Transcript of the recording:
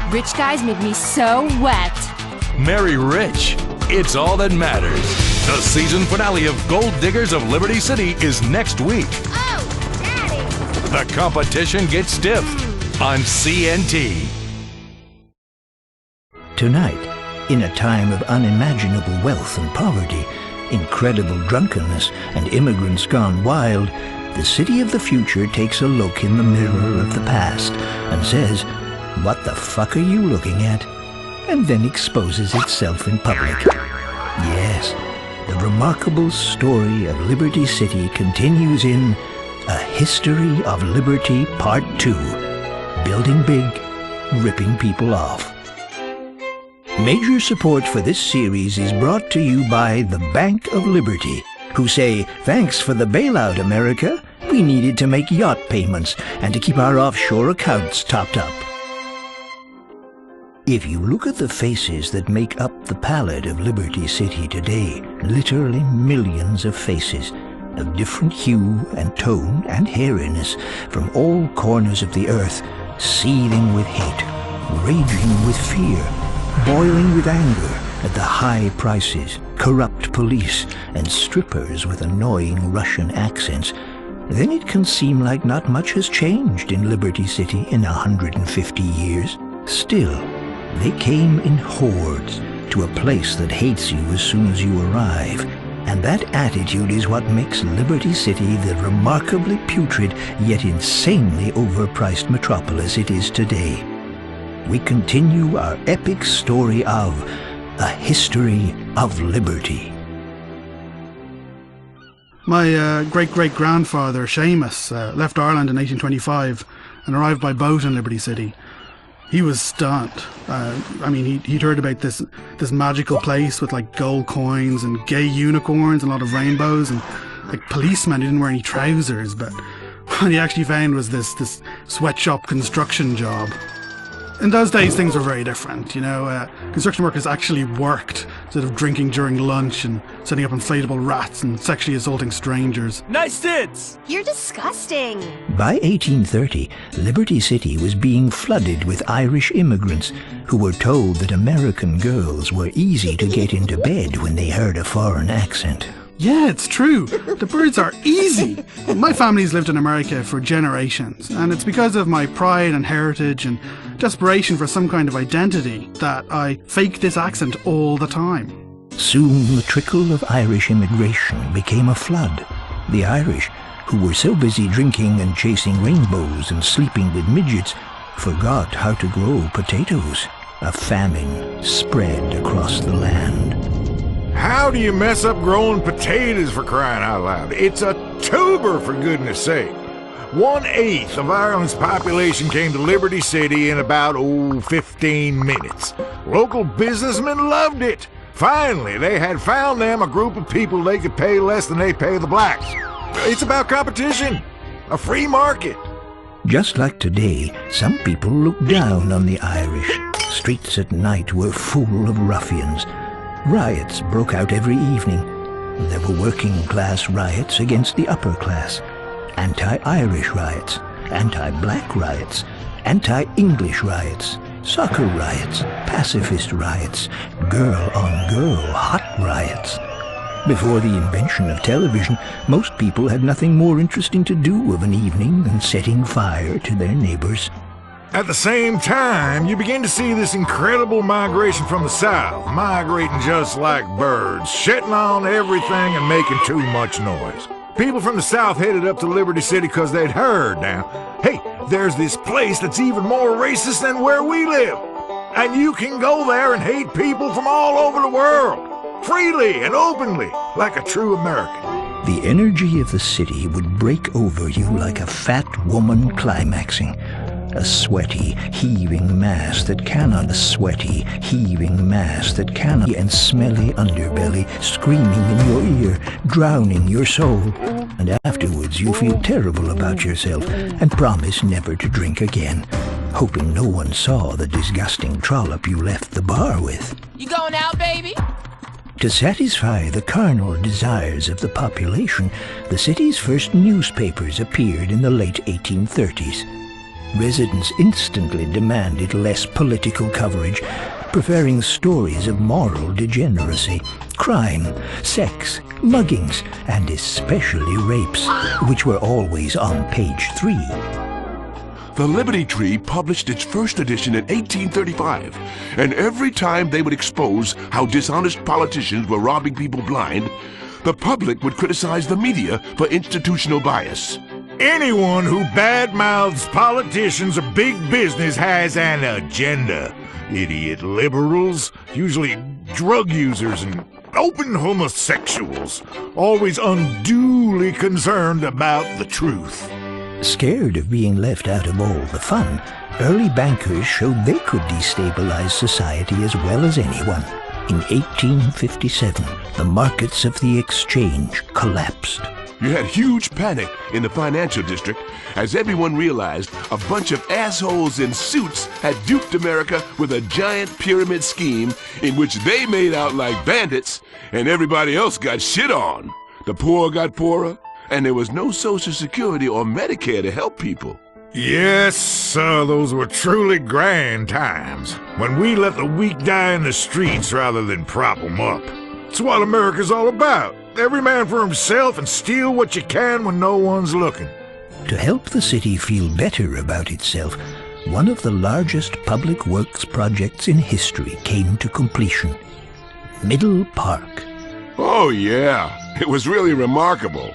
Rich guys make me so wet. Marry rich. It's all that matters. The season finale of Gold Diggers of Liberty City is next week. Oh, Daddy! The competition gets stiff on CNT. Tonight, in a time of unimaginable wealth and poverty, incredible drunkenness, and immigrants gone wild, the city of the future takes a look in the mirror of the past and says, "What the fuck are you looking at?" and then exposes itself in public. Yes, the remarkable story of Liberty City continues in A History of Liberty Part 2, Building Big, Ripping People Off. Major support for this series is brought to you by the Bank of Liberty, who say, "Thanks for the bailout, America. We needed to make yacht payments and to keep our offshore accounts topped up." If you look at the faces that make up the palette of Liberty City today, literally millions of faces, of different hue and tone and hairiness, from all corners of the earth, seething with hate, raging with fear, boiling with anger at the high prices, corrupt police, and strippers with annoying Russian accents, then it can seem like not much has changed in Liberty City in 150 years. Still, they came in hordes to a place that hates you as soon as you arrive, and that attitude is what makes Liberty City the remarkably putrid yet insanely overpriced metropolis it is today. We continue our epic story of A History of Liberty. My great-great-grandfather, Seamus, left Ireland in 1825 and arrived by boat in Liberty City. He was stunned. He'd heard about this magical place with like gold coins and gay unicorns and a lot of rainbows and like policemen who didn't wear any trousers, but what he actually found was this sweatshop construction job. In those days, things were very different, construction workers actually worked instead of drinking during lunch and setting up inflatable rats and sexually assaulting strangers. Nice tits! You're disgusting. By 1830, Liberty City was being flooded with Irish immigrants who were told that American girls were easy to get into bed when they heard a foreign accent. Yeah, it's true. The birds are easy. My family's lived in America for generations, and it's because of my pride and heritage and desperation for some kind of identity that I fake this accent all the time. Soon the trickle of Irish immigration became a flood. The Irish, who were so busy drinking and chasing rainbows and sleeping with midgets, forgot how to grow potatoes. A famine spread across the land. How do you mess up growing potatoes, for crying out loud? It's a tuber, for goodness sake. 1/8 of Ireland's population came to Liberty City in about, 15 minutes. Local businessmen loved it. Finally, they had found them a group of people they could pay less than they pay the blacks. It's about competition, a free market. Just like today, some people looked down on the Irish. Streets at night were full of ruffians. Riots broke out every evening. There were working-class riots against the upper class, anti-Irish riots, anti-black riots, anti-English riots, soccer riots, pacifist riots, girl-on-girl hot riots. Before the invention of television, most people had nothing more interesting to do of an evening than setting fire to their neighbors. At the same time, you begin to see this incredible migration from the south, migrating just like birds, shitting on everything and making too much noise. People from the south headed up to Liberty City because they'd heard now, hey, there's this place that's even more racist than where we live. And you can go there and hate people from all over the world, freely and openly, like a true American. The energy of the city would break over you like a fat woman climaxing. A sweaty, heaving mass that cannot, and smelly underbelly screaming in your ear, drowning your soul. And afterwards you feel terrible about yourself and promise never to drink again, hoping no one saw the disgusting trollop you left the bar with. You going out, baby? To satisfy the carnal desires of the population, the city's first newspapers appeared in the late 1830s. Residents instantly demanded less political coverage, preferring stories of moral degeneracy, crime, sex, muggings, and especially rapes, which were always on page 3. The Liberty Tree published its first edition in 1835, and every time they would expose how dishonest politicians were robbing people blind, the public would criticize the media for institutional bias. Anyone who badmouths politicians or big business has an agenda. Idiot liberals, usually drug users and open homosexuals, always unduly concerned about the truth. Scared of being left out of all the fun, early bankers showed they could destabilize society as well as anyone. In 1857, the markets of the exchange collapsed. You had huge panic in the financial district as everyone realized a bunch of assholes in suits had duped America with a giant pyramid scheme in which they made out like bandits and everybody else got shit on. The poor got poorer, and there was no Social Security or Medicare to help people. Yes, sir, those were truly grand times, when we let the weak die in the streets rather than prop them up. It's what America's all about. Every man for himself and steal what you can when no one's looking. To help the city feel better about itself, one of the largest public works projects in history came to completion. Middle Park. Oh yeah, it was really remarkable.